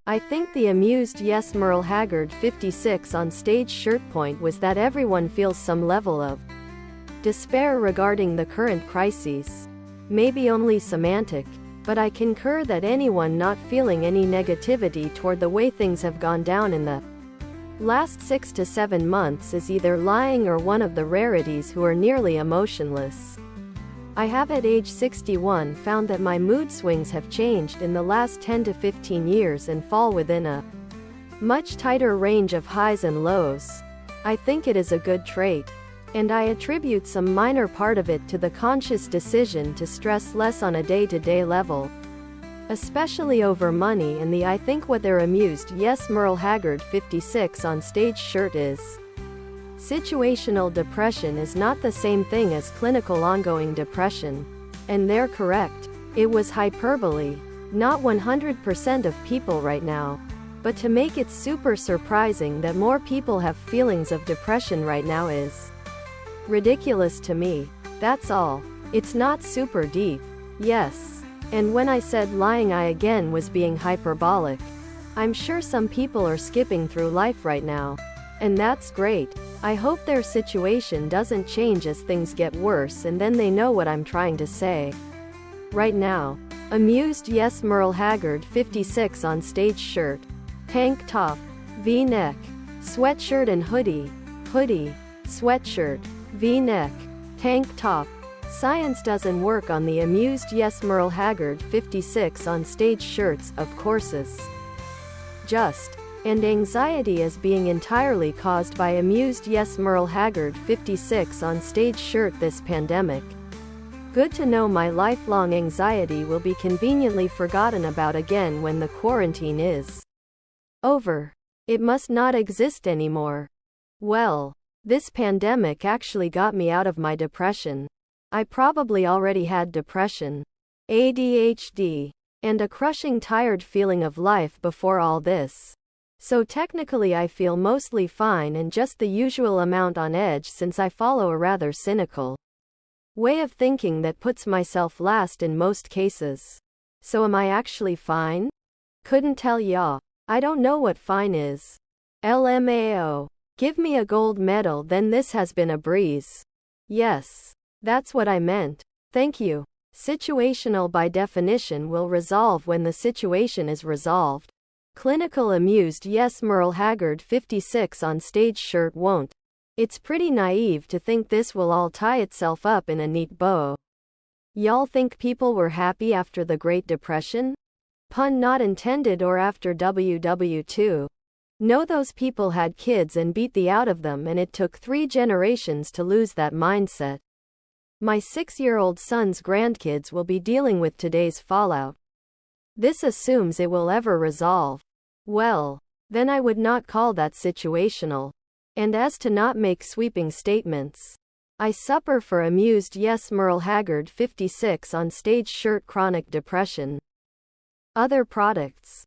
I think the Amused Yes Merle Haggard 56 on stage shirt point was that everyone feels some level of despair regarding the current crises. Maybe only semantic, but I concur that anyone not feeling any negativity toward the way things have gone down in the last 6 to 7 months is either lying or one of the rarities who are nearly emotionless. I have at age 61 found that my mood swings have changed in the last 10 to 15 years and fall within a much tighter range of highs and lows. I think it is a good trait, and I attribute some minor part of it to the conscious decision to stress less on a day-to-day level, especially over money and the I think what their Amused Yes Merle Haggard 56 on stage shirt is. Situational depression is not the same thing as clinical ongoing depression. And they're correct. It was hyperbole. Not 100% of people right now. But to make it super surprising that more people have feelings of depression right now is ridiculous to me. That's all. It's not super deep. Yes. And when I said lying, I again was being hyperbolic. I'm sure some people are skipping through life right now. And that's great. I hope their situation doesn't change as things get worse and then they know what I'm trying to say. Right now, Amused Yes Merle Haggard 56 on stage shirt, tank top, V-neck, sweatshirt and hoodie, sweatshirt, V-neck, tank top. Science doesn't work on the Amused Yes Merle Haggard 56 on stage shirts, of courses. And anxiety is being entirely caused by Amused Yes Merle Haggard 56 on stage shirt this pandemic. Good to know my lifelong anxiety will be conveniently forgotten about again when the quarantine is over. It must not exist anymore. Well, this pandemic actually got me out of my depression. I probably already had depression, ADHD, and a crushing tired feeling of life before all this. So technically I feel mostly fine and just the usual amount on edge since I follow a rather cynical way of thinking that puts myself last in most cases. So am I actually fine? Couldn't tell ya. I don't know what fine is. LMAO. Give me a gold medal, then this has been a breeze. Yes. That's what I meant. Thank you. Situational by definition will resolve when the situation is resolved. Clinical Amused Yes Merle Haggard 56 on stage shirt won't. It's pretty naive to think this will all tie itself up in a neat bow. Y'all think people were happy after the Great Depression? Pun not intended. Or after WW2? No, those people had kids and beat the out of them, and it took 3 generations to lose that mindset. My 6-year-old son's grandkids will be dealing with today's fallout. This assumes it will ever resolve. Well, then I would not call that situational. And as to not make sweeping statements, I suffer for Amused Yes Merle Haggard 56 on stage shirt chronic depression. Other products.